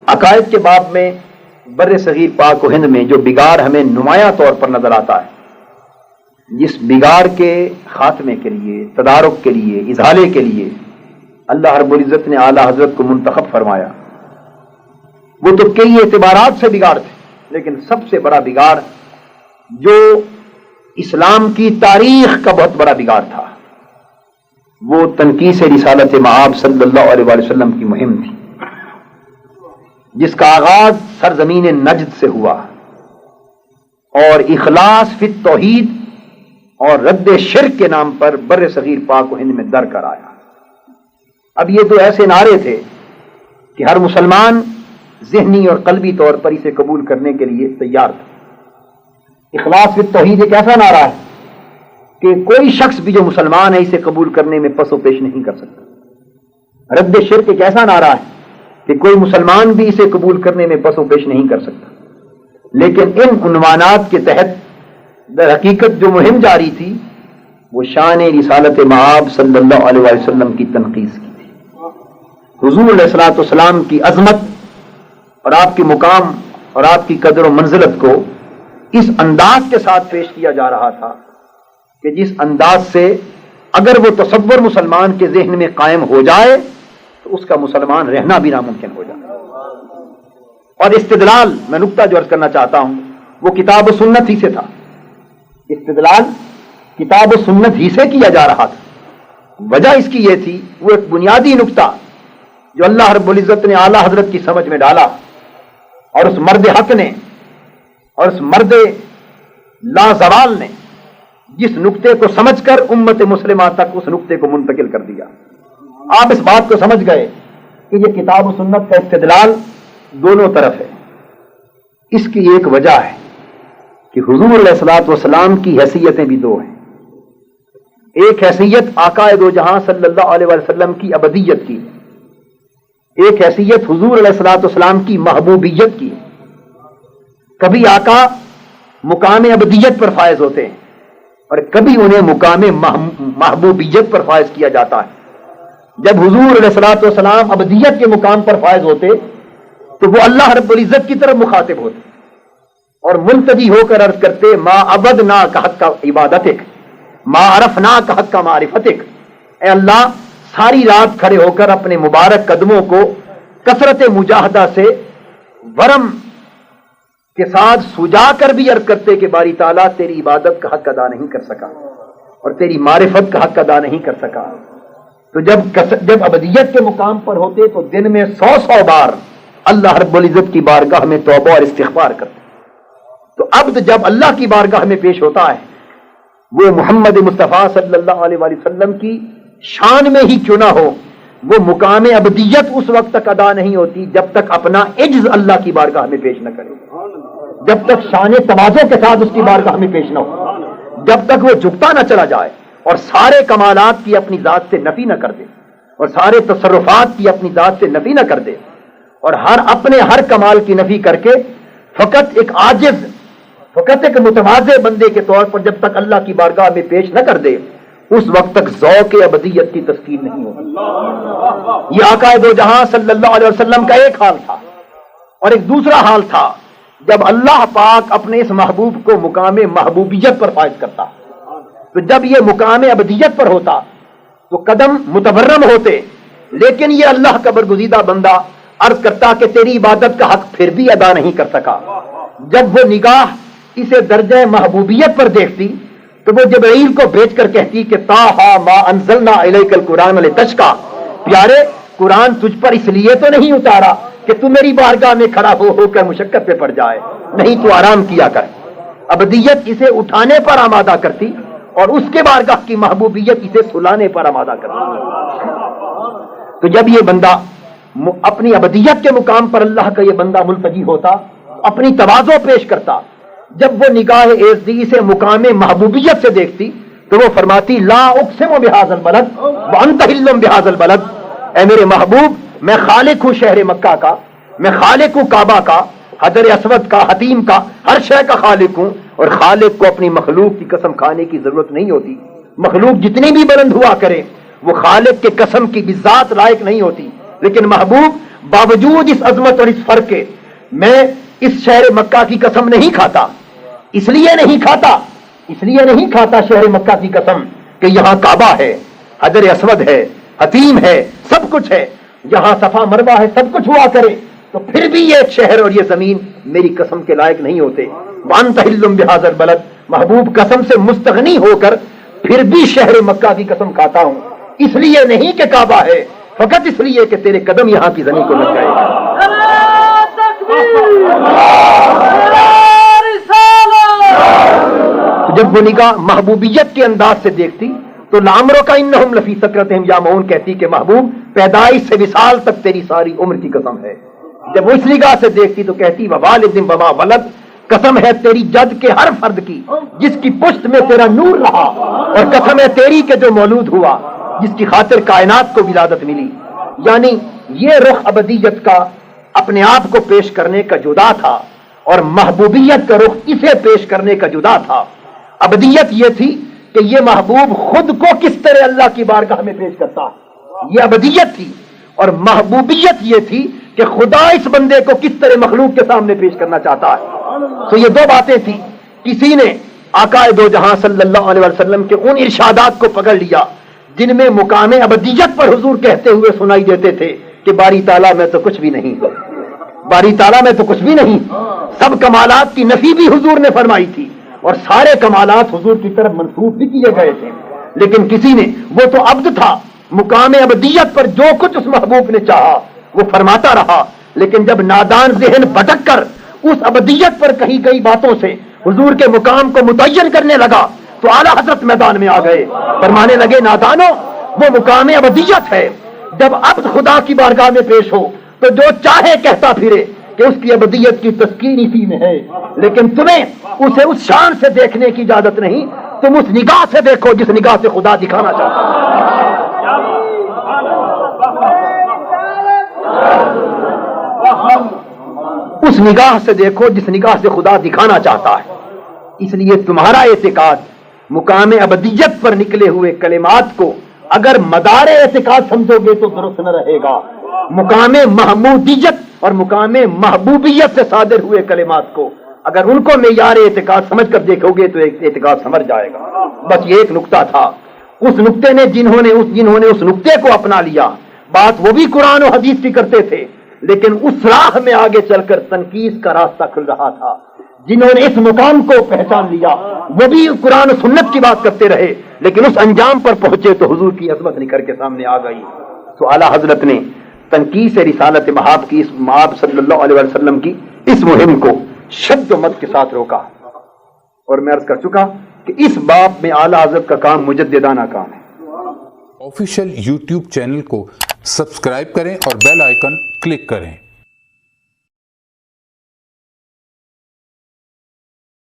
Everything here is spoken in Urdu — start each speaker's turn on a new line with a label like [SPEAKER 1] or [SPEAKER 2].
[SPEAKER 1] عقائد کے باب میں بر صغیر پاک و ہند میں جو بگاڑ ہمیں نمایاں طور پر نظر آتا ہے، جس بگاڑ کے خاتمے کے لیے، تدارک کے لیے، ازالے کے لیے اللہ رب العزت نے اعلیٰ حضرت کو منتخب فرمایا، وہ تو کئی اعتبارات سے بگاڑ تھے، لیکن سب سے بڑا بگاڑ جو اسلام کی تاریخ کا بہت بڑا بگاڑ تھا، وہ تنقیص رسالت مآب صلی اللہ علیہ وآلہ وسلم کی مہم تھی، جس کا آغاز سرزمین نجد سے ہوا اور اخلاص فی التوحید اور رد شرک کے نام پر بر صغیر پاک و ہند میں در کر آیا۔ اب یہ تو ایسے نعرے تھے کہ ہر مسلمان ذہنی اور قلبی طور پر اسے قبول کرنے کے لیے تیار تھا۔ اخلاص فی التوحید ایک ایسا نعرہ ہے کہ کوئی شخص بھی جو مسلمان ہے اسے قبول کرنے میں پس و پیش نہیں کر سکتا۔ رد شرک ایک ایسا نعرہ ہے کہ کوئی مسلمان بھی اسے قبول کرنے میں پس و پیش نہیں کر سکتا، لیکن ان عنوانات کے تحت در حقیقت جو مہم جاری تھی وہ شان رسالت مآب صلی اللہ علیہ وسلم کی تنقیص کی تھی۔ حضور علیہ الصلوۃ والسلام کی عظمت اور آپ کے مقام اور آپ کی قدر و منزلت کو اس انداز کے ساتھ پیش کیا جا رہا تھا کہ جس انداز سے اگر وہ تصور مسلمان کے ذہن میں قائم ہو جائے تو اس کا مسلمان رہنا بھی ناممکن ہو جائے۔ اور استدلال، میں نقطہ جو عرض کرنا چاہتا ہوں، وہ کتاب و سنت ہی سے تھا۔ استدلال کتاب و سنت ہی سے کیا جا رہا تھا۔ وجہ اس کی یہ تھی، وہ ایک بنیادی نقطہ جو اللہ رب العزت نے اعلیٰ حضرت کی سمجھ میں ڈالا، اور اس مرد حق نے اور اس مرد لازوال نے جس نقطے کو سمجھ کر امت مسلمہ تک اس نقطے کو منتقل کر دیا۔ آپ اس بات کو سمجھ گئے کہ یہ کتاب و سنت کا استدلال دونوں طرف ہے۔ اس کی ایک وجہ ہے کہ حضور علیہ الصلوۃ والسلام کی حیثیتیں بھی دو ہیں۔ ایک حیثیت آقا دو جہاں صلی اللہ علیہ وسلم کی ابدیت کی، ایک حیثیت حضور علیہ الصلوۃ والسلام کی محبوبیت کی۔ کبھی آقا مقام ابدیت پر فائز ہوتے ہیں اور کبھی انہیں مقام محبوبیت پر فائز کیا جاتا ہے۔ جب حضور علیہ الصلوۃ والسلام ابدیت کے مقام پر فائز ہوتے تو وہ اللہ رب العزت کی طرف مخاطب ہوتے اور ملتجی ہو کر عرض کرتے، ما عبدنا کا حق کا عبادتک، ما عرفنا کا حق کا معرفتک۔ اے اللہ، ساری رات کھڑے ہو کر اپنے مبارک قدموں کو کثرت مجاہدہ سے ورم کے ساتھ سجا کر بھی عرض کرتے کہ باری تعالیٰ تیری عبادت کا حق ادا نہیں کر سکا اور تیری معرفت کا حق ادا نہیں کر سکا۔ تو جب ابدیت کے مقام پر ہوتے تو دن میں 100 بار اللہ رب العزت کی بارگاہ میں توبہ اور استغفار کرتے۔ تو عبد جب اللہ کی بارگاہ میں پیش ہوتا ہے، وہ محمد مصطفیٰ صلی اللہ علیہ وآلہ وسلم کی شان میں ہی کیوں نہ ہو، وہ مقام ابدیت اس وقت تک ادا نہیں ہوتی جب تک اپنا عجز اللہ کی بارگاہ میں پیش نہ کرے، جب تک شان تواضع کے ساتھ اس کی بارگاہ میں پیش نہ ہو، جب تک وہ جھکتا نہ چلا جائے اور سارے کمالات کی اپنی ذات سے نفی نہ کر دے اور سارے تصرفات کی اپنی ذات سے نفی نہ کر دے اور اپنے ہر کمال کی نفی کر کے فقط ایک عاجز، فقط ایک متواضع بندے کے طور پر جب تک اللہ کی بارگاہ میں پیش نہ کر دے، اس وقت تک ذوق ابدیت کی تسکین نہیں ہوگی۔ یہ آقا دو جہاں صلی اللہ علیہ وسلم کا ایک حال تھا، اور ایک دوسرا حال تھا جب اللہ پاک اپنے اس محبوب کو مقام محبوبیت پر فائز کرتا۔ تو جب یہ مقام ابدیت پر ہوتا تو قدم متورم ہوتے، لیکن یہ اللہ کا برگزیدہ بندہ عرض کرتا کہ تیری عبادت کا حق پھر بھی ادا نہیں کر سکا۔ جب وہ نگاہ اسے درجہ محبوبیت پر دیکھتی تو وہ جبرائیل کو بھیج کر کہتی کہ طٰہٰ ما انزلنا الیک القرآن لتشقیٰ، پیارے قرآن تجھ پر اس لیے تو نہیں اتارا کہ تو میری بارگاہ میں کھڑا ہو کر مشقت پہ پڑ جائے، نہیں تو آرام کیا کر۔ ابدیت اسے اٹھانے پر آمادہ کرتی اور اس کے بارگاہ کی محبوبیت اسے سلانے پر آمادہ کرتی۔ تو جب یہ بندہ اپنی ابدیت کے مقام پر اللہ کا یہ بندہ ملتجی ہوتا، اپنی تواضع پیش کرتا، جب وہ نگاہ ایزدی سے مقام محبوبیت سے دیکھتی تو وہ فرماتی لا اقسم بہذا البلد وانت حل بہذا البلد، اے میرے محبوب، میں خالق ہوں شہر مکہ کا، میں خالق ہوں کعبہ کا، حجر اسود کا، حتیم کا، ہر شے کا خالق ہوں، اور خالق کو اپنی مخلوق کی قسم کھانے کی ضرورت نہیں ہوتی۔ مخلوق جتنی بھی بلند ہوا کرے وہ خالق کے قسم کی بذات لائق نہیں ہوتی، لیکن محبوب باوجود اس عظمت اور اس فرق کے میں اس شہر مکہ کی قسم نہیں کھاتا. اس لیے نہیں کھاتا شہر مکہ کی قسم کہ یہاں کعبہ ہے، حجر اسود ہے، حتیم ہے، سب کچھ ہے، یہاں صفا مروہ ہے، سب کچھ ہوا کرے، تو پھر بھی یہ شہر اور یہ زمین میری قسم کے لائق نہیں ہوتے. وانت حل بہذا البلد، محبوب قسم سے مستغنی ہو کر پھر بھی شہر مکہ کی قسم کھاتا ہوں. اس لیے نہیں کہ کعبہ ہے، فقط اس لیے کہ تیرے قدم یہاں کی زمین کو لگ جائے. جب وہ نگاہ محبوبیت کے انداز سے دیکھتی تو لامرو کا انہم لفی سکرتہم یامعون کہتی کہ محبوب پیدائش سے وصال تک تیری ساری عمر کی قسم ہے. جب وہ اس نگاہ سے دیکھتی تو کہتی ووالد وما ولد، قسم ہے تیری جد کے ہر فرد کی جس کی پشت میں تیرا نور رہا، اور قسم ہے تیری کہ جو مولود ہوا جس کی خاطر کائنات کو ولادت ملی. یعنی یہ رخ ابدیت کا اپنے آپ کو پیش کرنے کا جدا تھا، اور محبوبیت کا رخ اسے پیش کرنے کا جدا تھا. ابدیت یہ تھی کہ یہ محبوب خود کو کس طرح اللہ کی بارگاہ میں پیش کرتا، یہ ابدیت تھی. اور محبوبیت یہ تھی کہ خدا اس بندے کو کس طرح مخلوق کے سامنے پیش کرنا چاہتا ہے. تو یہ دو باتیں تھیں. کسی نے آقا دو جہاں صلی اللہ علیہ وسلم کے ان ارشادات کو پکڑ لیا جن میں مقام ابدیت پر حضور کہتے ہوئے سنائی دیتے تھے کہ باری تعالیٰ میں تو کچھ بھی نہیں، باری تعالیٰ میں تو کچھ بھی نہیں. سب کمالات کی نفی بھی حضور نے فرمائی تھی، اور سارے کمالات حضور کی طرف منسوب بھی کیے گئے تھے. لیکن کسی نے، وہ تو عبد تھا، مقام ابدیت پر جو کچھ اس محبوب نے چاہا وہ فرماتا رہا. لیکن جب نادان ذہن بھٹک کر اس ابدیت پر کہی گئی باتوں سے حضور کے مقام کو متعین کرنے لگا تو اعلیٰ حضرت میدان میں آ گئے، فرمانے لگے نادانو وہ مقام ابدیت ہے. جب عبد خدا کی بارگاہ میں پیش ہو تو جو چاہے کہتا پھرے کہ اس کی ابدیت کی تسکین اسی میں ہے، لیکن تمہیں اسے اس شان سے دیکھنے کی اجازت نہیں. تم اس نگاہ سے دیکھو جس نگاہ سے خدا دکھانا چاہتا ہے. اس نگاہ سے دیکھو جس نگاہ سے خدا دکھانا چاہتا ہے. اس لیے تمہارا اعتقاد مقام ابدیت پر نکلے ہوئے کلمات کو اگر مدار اعتقاد سمجھو گے تو درست نہ رہے گا. مقام محمودیت اور مقام محبوبیت سے صادر ہوئے کلمات کو اگر ان کو معیار اعتقاد سمجھ کر دیکھو گے تو اعتقاد سمجھ جائے گا. بس یہ ایک نقطہ تھا. اس نقطے نے جنہوں نے اس نقطے کو اپنا لیا، بات وہ بھی قرآن و حدیث کی کرتے تھے، لیکن اس راہ میں آگے چل کر تنقید کا راستہ کھل رہا تھا. جنہوں نے اس مقام کو پہچان لیا وہ بھی قرآن و سنت کی بات کرتے رہے، لیکن اس انجام پر پہنچے تو حضور کی عظمت نکل کے سامنے آ گئی. تو اعلیٰ حضرت نے تنقید سے رسالت مآب کی، اس مآب صلی اللہ علیہ وسلم کی اس مہم کو شد و مد کے ساتھ روکا. اور میں عرض کر چکا کہ اس باب میں اعلیٰ حضرت کا کام مجددانہ کام ہے.
[SPEAKER 2] آفیشیل یوٹیوب چینل کو سبسکرائب کریں اور بیل آئیکن کلک کریں.